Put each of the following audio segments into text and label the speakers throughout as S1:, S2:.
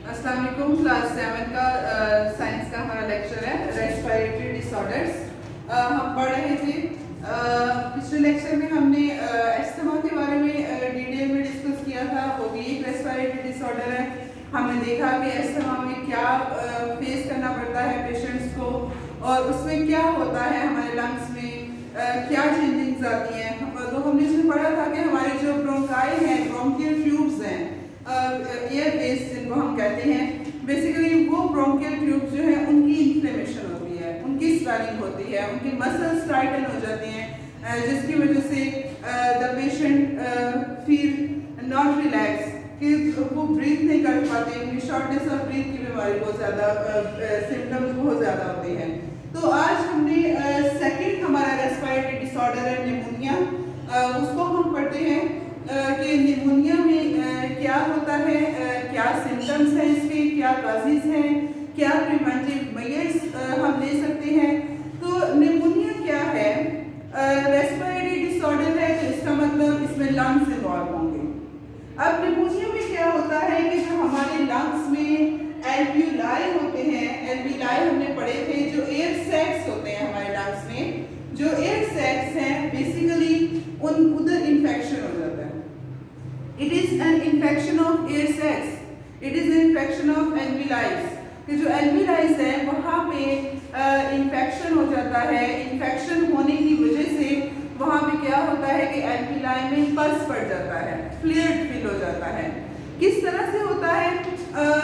S1: अस्सलाम वालेकुम। क्लास 7 का साइंस का हमारा लेक्चर है रेस्पिरेटरी डिसऑर्डर्स। हम पढ़ रहे थे पिछले लेक्चर में हमने अस्थमा के बारे में डिटेल में डिस्कस किया था। वो भी एक रेस्पिरेटरी डिसऑर्डर है। हमने देखा कि अस्थमा में क्या फेस करना पड़ता है पेशेंट्स को और उसमें क्या होता है हमारे लंग्स में, क्या चेंजिंग्स आती हैं। तो हमने इसमें पढ़ा था कि हमारे जो ब्रोंकाई हैं, ब्रोंकियल ट्यूब्स हैं, एयर वेज जिनको हम कहते हैं, बेसिकली वो ब्रोंकियल ट्यूब्स जो है उनकी इन्फ्लेमेशन होती है, उनकी स्वेलिंग होती है, उनकी मसल्स टाइटन हो जाती हैं, जिसकी वजह से the patient feel not relax, कि वो ब्रीथ नहीं कर पाते, उनकी शॉर्टनेस ऑफ ब्रीथ की बीमारी बहुत ज़्यादा सिम्टम्स बहुत ज़्यादा होते हैं। तो आज हमने सेकंड हमारा रेस्पिरेटरी डिसऑर्डर है निमोनिया, उसको हम पढ़ते हैं कि निमोनिया में क्या होता है, क्या सिम्टम्स हैं इसके, क्या काजेज हैं, क्या प्रिवेंटिव मेजर्स हम ले सकते हैं। तो निमोनिया क्या है? रेस्पिरेटरी डिसऑर्डर है तो इसका मतलब इसमें लंग्स इन्वॉल्व होंगे। अब निमोनिया में क्या होता है कि जो हमारे लंग्स में एल्वियोलाई होते हैं, एल्वियोलाई हमने पढ़े थे, जो एयर सैक्स होते हैं हमारे लंग्स में, जो एयर सैक्स हैं बेसिकली उधर इन्फेक्शन हो जाता है। It is an infection of air sacs, it is an infection of एल्वियोलाइज, कि जो एल्वियोलाइज है वहाँ पे इन्फेक्शन हो जाता है। इन्फेक्शन होने की वजह से वहाँ पे क्या होता है कि एल्वियोलाई में पल्स पड़ जाता है, फ्लूइड फील हो जाता है। किस तरह से होता है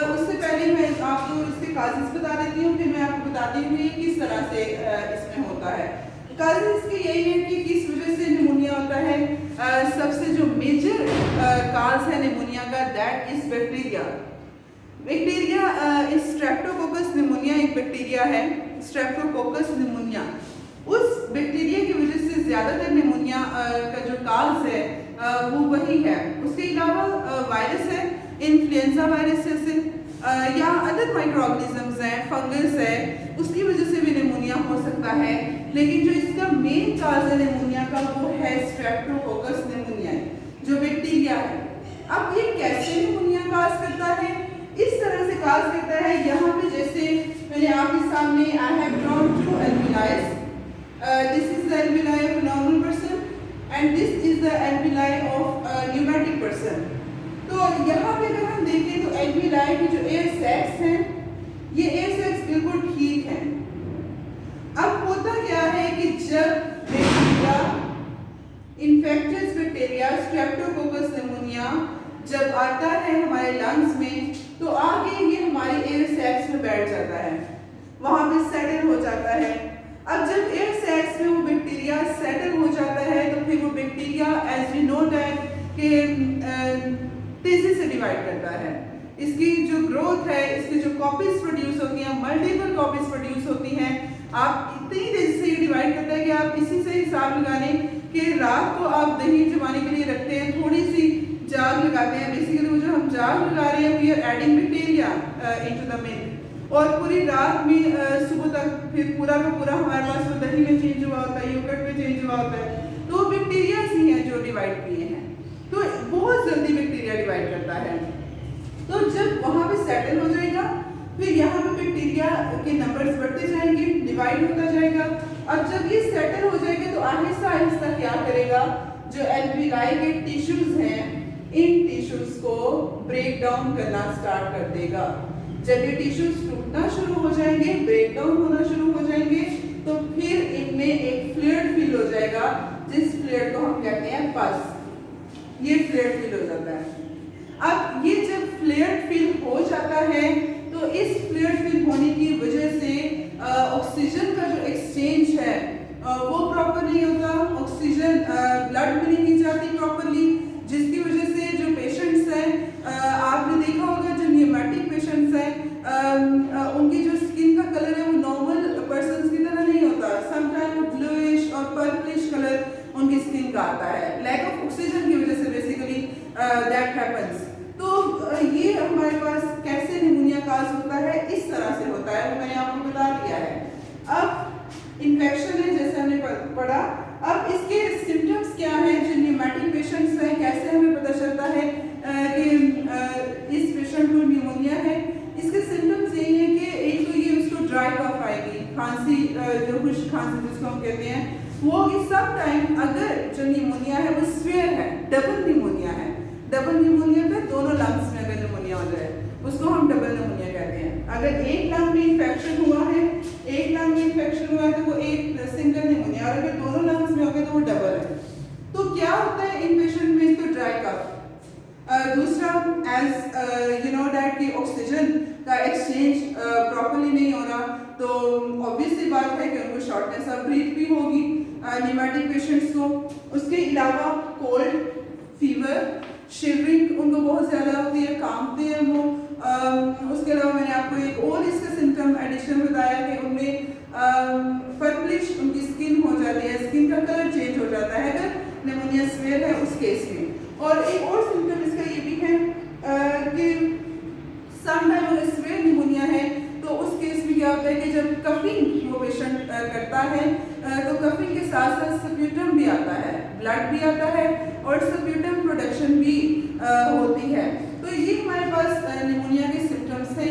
S1: उससे पहले मैं आपको इसके काजेस बता देती हूँ, फिर मैं आपको बताती हूँ कि किस तरह से इसमें होता है। काजेस इसके यही है कि किस वजह से निमोनिया होता है। सबसे जो मेजर काज है निमोनिया का, that is bacteria. Bacteria Streptococcus pneumonia एक बैक्टीरिया है, स्ट्रेप्टोकोकस निमोनिया। उस बैक्टीरिया की वजह से ज्यादातर निमोनिया का जो काज है वो वही है। उसके अलावा वायरस है, इन्फ्लुएंजा वायरस जैसे या अदर माइक्रोऑर्गेनिजम्स हैं, फंगस है, उसकी वजह से भी निमोनिया हो सकता है। लेकिन जो इसका मेन काज है निमोनिया का वो है स्ट्रेप्टोकोकस निमोनिया, जो बैक्टीरिया है। अब ये कैसे निमोनिया काज करता है? इस तरह से काज करता है। यहाँ पे जैसे मैंने आपके सामने I have drawn two alveolis, this is the alveoli of normal person and this is the alveoli of pneumatic person. तो यहाँ पे अगर हम देखें तो एल्वियोलाई की जो एयर सैक्स हैं, ये एयर सैक्स बिल्कुल ठीक हैं। अब होता क्या है कि जब bacteria, infectious bacteria Streptococcus pneumonia जब आता है हमारे लंग्स में, तो आगे ये हमारे एयर सैक्स में बैठ जाता है, वहां पे सेटल हो जाता है। अब जब एयर सैक्स में वो बैक्टीरिया सेटल हो जाता है तो फिर वो bacteria as we know that के तेजी से डिवाइड करता है। इसकी जो ग्रोथ है, इसकी जो कॉपीज प्रोड्यूस होती हैं, मल्टीपल कॉपीज प्रोड्यूस होती हैं। आप इतनी तेजी से ये डिवाइड करता है कि आप इसी से हिसाब लगा लें कि रात को आप दही जमाने के लिए रखते हैं, थोड़ी सी जाग लगाते हैं। बेसिकली वो जो हम जाग लगा रहे हैं, we are adding bacteria into the milk, और पूरी रात में सुबह तक फिर पूरा का पूरा हमारे पास वो दही में चेंज हुआ होता है, योगर्ट में चेंज हुआ होता है। तो बैक्टीरिया ही हैं जो डिवाइड किए हैं। तो बहुत जल्दी बैक्टीरिया डिवाइड करता है। तो जब वहां पे सेटल हो जाएगा, फिर यहाँ पे बैक्टीरिया के नंबर्स बढ़ते जाएंगे, डिवाइड होता जाएगा। अब जब ये सेटल हो जाएगा तो आहिस्ता आहिस्ता क्या करेगा, जो एल्वियोलाई के टिश्यूज हैं, इन टिश्यूज को ब्रेक डाउन करना स्टार्ट कर देगा। जब ये टिश्यूज टूटना शुरू हो जाएंगे, ब्रेक डाउन होना शुरू हो जाएंगे, तो फिर इनमें एक फ्लूइड फील हो जाएगा, जिस फ्लूइड को हम कहते हैं पस। ये फ्लूइड फील हो जाता है। अब ये जब फ्लूइड फील हो जाता है तो इस फ्लूइड फील होने की वजह से ऑक्सीजन का जो एक्सचेंज है वो प्रॉपर नहीं होता। ऑक्सीजन ब्लड में नहीं की जाती प्रॉपरली, जिसकी वजह से जो पेशेंट्स हैं, आपने देखा होगा जो न्यूमेटिक पेशेंट्स हैं, उनकी जो स्किन का कलर है वो नॉर्मल पर्सन की तरह नहीं होता। समटाइम ब्लूइश और पर्पलिश कलर उनकी स्किन का आता है, लैक ऑफ ऑक्सीजन की वजह से बेसिकली दैट हैपेंस। तो ये हमारे पास कैसे निमोनिया काज होता है, इस तरह से होता है, वो मैंने आपको बता दिया है। अब इन्फेक्शन है जैसे हमने पढ़ा। अब इसके सिम्टम्स क्या हैं जो न्यूमेटिक पेशेंट्स हैं, कैसे हमें पता चलता है कि इस पेशेंट को निमोनिया निमोनिया है इसके सिम्टम्स यही है कि एक तो ये उसको ड्राई कफ आएगी, खांसी, जो खुश्क खांसी जिसको हम कहते हैं वो होगी। सब टाइम अगर जो निमोनिया है वो स्वेयर है, डबल निमोनिया है, डबल निमोनिया पे दोनों लंग्स में अगर निमोनिया हो जाए उसको हम डबल निमोनिया कहते हैं। अगर एक लंग में इन्फेक्शन हुआ है, एक लंग में इन्फेक्शन हुआ है तो वो एक सिंगल निमोनिया, और अगर दोनों लंग्स में हो गए तो वो डबल है। तो क्या होता है इन पेशेंट में, तो ड्राई कफ, दूसरा एज यू नो दैट कि ऑक्सीजन का एक्सचेंज प्रॉपर्ली नहीं हो रहा, तो ऑब्वियस सी बात है कि उनको शॉर्टनेस ऑफ ब्रीथ भी होगी न्यूमेटिक पेशेंट्स को। उसके अलावा कोल्ड, फीवर, शिवरिंग उनको बहुत ज़्यादा होती है, कांपते हैं वो। उसके अलावा मैंने आपको एक और इसका सिम्टम एडिशनल बताया कि उनमें पर्पलिश उनकी स्किन हो जाती है, स्किन का कलर चेंज हो जाता है अगर निमोनिया स्वेयर है उस केस में। और एक और सिम्टम इसका ये भी है कि सम टाइम अगर स्वेयर निमोनिया है तो उस केस में क्या होता है कि जब कफिंग वो पेशेंट करता है तो कफिंग के साथ साथ स्प्यूटम भी आता है, ब्लड भी आता है और स्प्यूटम प्रोडक्शन भी होती है। तो ये हमारे पास निमोनिया के सिम्टम्स थे।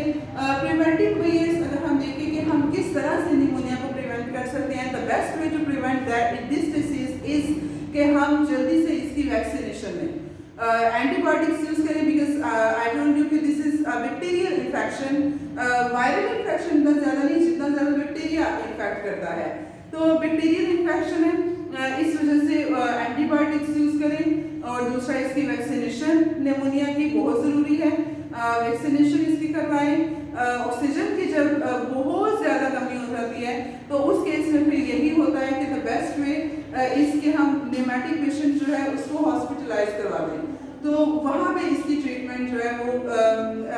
S1: प्रिवेंटिव वेज अगर हम देखें कि हम किस तरह से निमोनिया को प्रिवेंट कर सकते हैं, the best way to prevent that this disease is कि हम जल्दी से इसकी वैक्सीनेशन लें, एंटीबायोटिक्स यूज करें, बिकॉज आई टोल्ड यू कि this is bacterial infection. Viral infection इतना ज़्यादा नहीं जितना ज़्यादा बैक्टीरिया इन्फेक्ट करता है, तो बैक्टीरियल इन्फेक्शन है, इस वजह से एंटीबायोटिक्स यूज करें। और दूसरा इसकी वैक्सीनेशन निमोनिया की बहुत ज़रूरी है, वैक्सीनेशन इसकी करवाएं। ऑक्सीजन की जब बहुत ज़्यादा कमी हो जाती है तो उस केस में फिर यही होता है कि द बेस्ट वे इसके हम न्यूमेटिक पेशेंट जो है उसको हॉस्पिटलाइज करवा दें, तो वहाँ पे इसकी ट्रीटमेंट जो है वो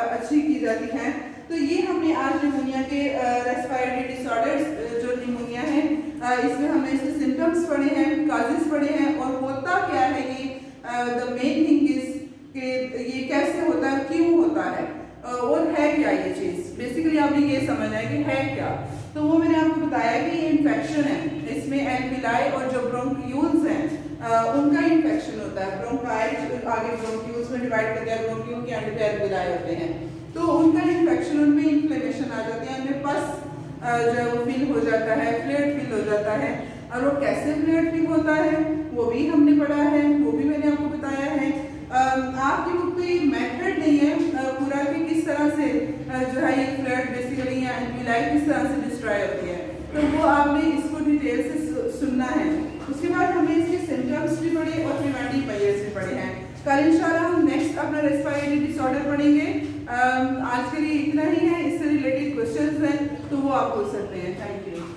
S1: अच्छी की जाती है। तो ये हमने आज निमोनिया के रेस्पिरेटरी डिसऑर्डर्स जो निमोनिया है इसमें हमने इसके सिम्टम्स पढ़े हैं, काजेस पढ़े हैं और होता क्या है ये, द मेन थिंग इज कि ये कैसे होता है, क्यों होता है और है क्या ये चीज़। बेसिकली आपने ये समझना है कि है क्या, तो वो मैंने आपको बताया कि ये इन्फेक्शन है, इसमें एल्विलाई और जो ब्रोंक्यूल्स हैं उनका इन्फेक्शन होता है। ब्रोंकाई आगे ब्रोंक्यूल्स में डिवाइड करते हैं, ब्रोंक्यूल के अंडर एल्विलाई होते हैं, तो उनका इन्फेक्शन, उनमें इन्फ्लेमेशन आ जाती है, उनमें पस जो फिल हो जाता है, फ्लूइड फिल हो जाता है। और वो कैसे फ्लूइड फिल होता है वो भी हमने पढ़ा है, वो भी मैंने आपको बताया है। आपकी बुक पे मेथड नहीं है पूरा कि किस तरह से जो है ये फ्लूइड बेसिकली या एल्विलाई किस तरह से डिस्ट्रॉय होती है, तो वो आपने इसको डिटेल से सुनना है। उसके बाद हमने इसके सिम्टम्स भी पढ़े और प्रिवेंटिव मेजर्स भी पढ़े हैं। कल इंशाल्लाह हम नेक्स्ट अपना रेस्पिरेटरी डिसऑर्डर पढ़ेंगे। आज के लिए इतना ही है, इससे रिलेटेड क्वेश्चंस हैं तो वो आप पूछ सकते हैं। Thank you.